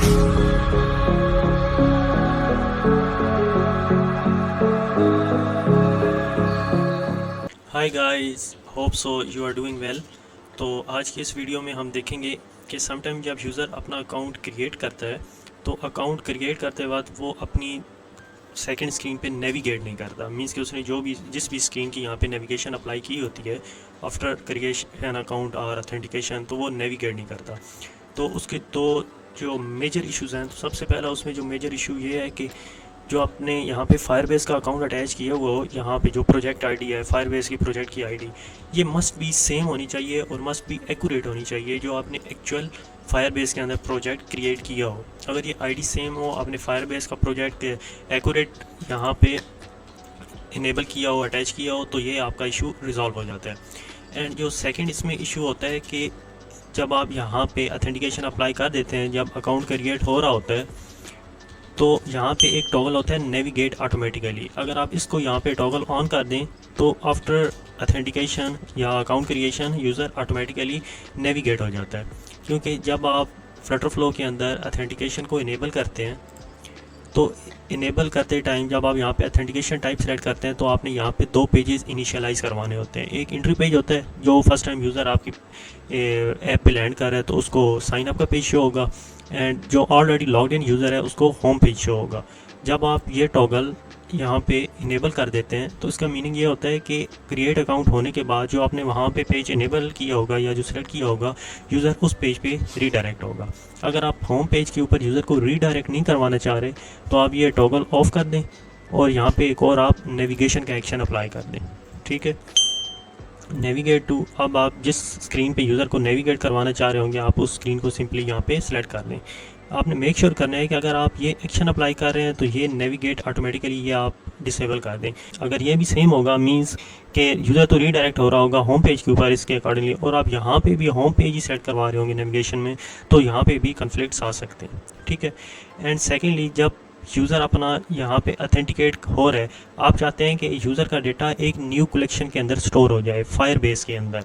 Hi guys, hope so you are doing well. तो आज की इस वीडियो में हम देखेंगे कि समटाइम जब यूज़र अपना अकाउंट क्रिएट करता है तो अकाउंट क्रिएट करते वक्त वो अपनी सेकंड स्क्रीन पे नेविगेट नहीं करता। मींस कि उसने जिस भी स्क्रीन की यहाँ पे नेविगेशन अप्लाई की होती है आफ्टर क्रिएशन अकाउंट और ऑथेंटिकेशन, तो वो नेविगेट नहीं करता। तो उसके दो जो मेजर इश्यूज़ हैं, तो सबसे पहला उसमें जो मेजर इशू ये है कि जो आपने यहाँ पे फायरबेस का अकाउंट अटैच किया वो यहाँ पे जो प्रोजेक्ट आईडी है, फायरबेस की प्रोजेक्ट की आईडी, ये मस्ट बी सेम होनी चाहिए और मस्ट बी एक्यूरेट होनी चाहिए जो आपने एक्चुअल फायरबेस के अंदर प्रोजेक्ट क्रिएट किया हो। अगर ये आईडी सेम हो, आपने फायरबेस का प्रोजेक्ट एक्यूरेट यहाँ पे इनेबल किया हो, अटैच किया हो, तो ये आपका इशू रिजॉल्व हो जाता है। एंड जो सेकेंड इसमें इशू होता है कि जब आप यहाँ पे ऑथेंटिकेशन अप्लाई कर देते हैं, जब अकाउंट क्रिएट हो रहा होता है तो यहाँ पे एक टॉगल होता है नेविगेट ऑटोमेटिकली। अगर आप इसको यहाँ पे टॉगल ऑन कर दें तो आफ्टर ऑथेंटिकेशन या account creation user automatically navigate हो जाता है। क्योंकि जब आप फ्लटरफ्लो के अंदर ऑथेंटिकेशन को इनेबल करते हैं तो इनेबल करते टाइम जब आप यहाँ पे ऑथेंटिकेशन टाइप सेलेक्ट करते हैं तो आपने यहाँ पे दो पेजेस इनिशियलाइज़ करवाने होते हैं। एक एंट्री पेज होता है जो फर्स्ट टाइम यूज़र आपकी ऐप पे लैंड कर रहा है तो उसको साइन अप का पेज शो होगा, एंड जो ऑलरेडी लॉग्ड इन यूज़र है उसको होम पेज शो होगा। जब आप ये टॉगल यहाँ पे इनेबल कर देते हैं तो इसका मीनिंग ये होता है कि क्रिएट अकाउंट होने के बाद जो आपने वहाँ पे पेज इनेबल किया होगा या जो सिलेक्ट किया होगा, यूज़र उस पेज पे रीडायरेक्ट होगा। अगर आप होम पेज के ऊपर यूज़र को रीडायरेक्ट नहीं करवाना चाह रहे तो आप ये टॉगल ऑफ कर दें और यहाँ पे एक और आप नेविगेशन का एक्शन अप्लाई कर दें। ठीक है, नेविगेट टू, अब आप जिस स्क्रीन पे यूज़र को नेविगेट करवाना चाह रहे होंगे आप उस स्क्रीन को सिंपली यहाँ पे सिलेक्ट कर लें। आपने मेक श्योर करना है कि अगर आप ये एक्शन अप्लाई कर रहे हैं तो ये नेविगेट ऑटोमेटिकली ये आप डिसेबल कर दें। अगर ये भी सेम होगा मींस कि यूज़र तो रीडायरेक्ट हो रहा होगा होम पेज के ऊपर इसके अकॉर्डिंगली, और आप यहाँ पे भी होम पेज ही सेट करवा रहे होंगे नेविगेशन में, तो यहाँ पे भी कन्फ्लिक्ट्स आ सकते हैं। ठीक है, एंड सेकेंडली जब यूज़र अपना यहाँ पे ऑथेंटिकेट हो रहा है, आप चाहते हैं कि यूज़र का डेटा एक न्यू कलेक्शन के अंदर स्टोर हो जाए फायरबेस के अंदर,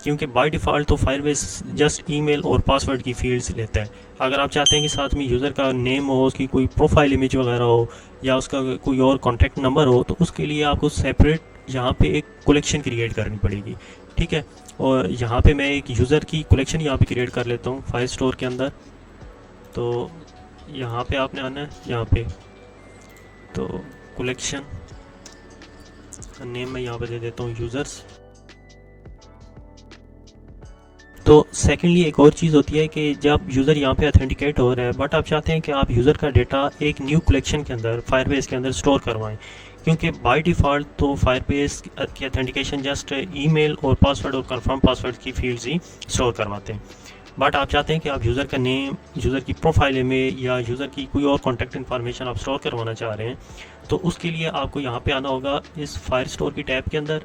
क्योंकि बाय डिफ़ॉल्ट तो फायरबेस जस्ट ईमेल और पासवर्ड की फील्ड्स लेता है। अगर आप चाहते हैं कि साथ में यूज़र का नेम हो, उसकी कोई प्रोफाइल इमेज वगैरह हो या उसका कोई और कॉन्टैक्ट नंबर हो, तो उसके लिए आपको सेपरेट यहाँ पे एक कलेक्शन क्रिएट करनी पड़ेगी। ठीक है, और यहाँ पे मैं एक यूज़र की कलेक्शन यहाँ पे क्रिएट कर लेता हूँ फायर स्टोर के अंदर। तो यहाँ पे आपने आना है, यहाँ पे तो कलेक्शन नेम मैं यहाँ पे दे देता हूँ यूज़र्स। तो सेकेंडली एक और चीज़ होती है कि जब यूज़र यहाँ पे ऑथेंटिकेट हो रहा है बट आप चाहते हैं कि आप यूज़र का डेटा एक न्यू कलेक्शन के अंदर फायरबेस के अंदर स्टोर करवाएं, क्योंकि बाय डिफ़ॉल्ट तो फायरबेस की ऑथेंटिकेशन जस्ट ईमेल और पासवर्ड और कंफर्म पासवर्ड की फील्ड्स ही स्टोर करवाते हैं। बट आप चाहते हैं कि आप यूज़र का नेम, यूज़र की प्रोफाइल इमेज या यूज़र की कोई और कॉन्टैक्ट इन्फॉर्मेशन आप स्टोर करवाना चाह रहे हैं, तो उसके लिए आपको यहाँ पे आना होगा इस फायर स्टोर की टैब के अंदर।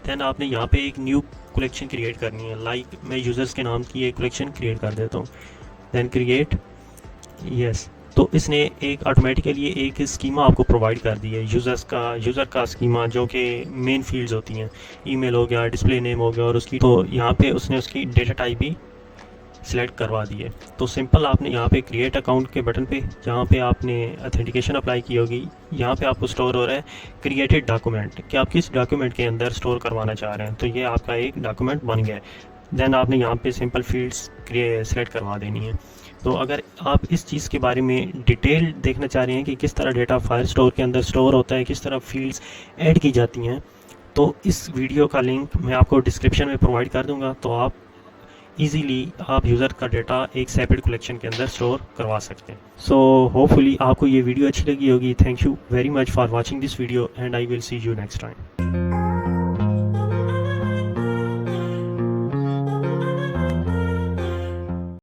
दैन आपने यहाँ पे एक न्यू कलेक्शन क्रिएट करनी है, लाइक मैं यूज़र्स के नाम की एक कलेक्शन क्रिएट कर देता हूँ। दैन क्रिएट, यस, तो इसने एक ऑटोमेटिकली एक स्कीमा आपको प्रोवाइड कर दी है यूज़र का स्कीमा, जो कि मेन फील्ड्स होती हैं, ईमेल हो गया, डिस्प्ले नेम हो गया और उसकी, तो यहाँ पे उसने उसकी डेटा टाइप भी सिलेक्ट करवा दी है। तो सिंपल आपने यहाँ पे क्रिएट अकाउंट के बटन पे जहाँ पे आपने ऑथेंटिकेशन अप्लाई की होगी, यहाँ पे आपको स्टोर हो रहा है क्रिएटेड डॉक्यूमेंट, कि आप किस डॉक्यूमेंट के अंदर स्टोर करवाना चाह रहे हैं, तो ये आपका एक डॉक्यूमेंट बन गया है। देन आपने यहाँ पे सिंपल फील्ड्स सेलेक्ट करवा देनी है। तो अगर आप इस चीज़ के बारे में डिटेल देखना चाह रहे हैं कि किस तरह डेटा फायर स्टोर के अंदर स्टोर होता है, किस तरह फील्ड्स ऐड की जाती हैं, तो इस वीडियो का लिंक मैं आपको डिस्क्रिप्शन में प्रोवाइड कर दूँगा। तो आप इजीली आप यूज़र का डेटा एक सेपरेट कलेक्शन के अंदर स्टोर करवा सकते हैं। सो होपफुली आपको ये वीडियो अच्छी लगी होगी। Thank you very much for watching this video and I will see you next time.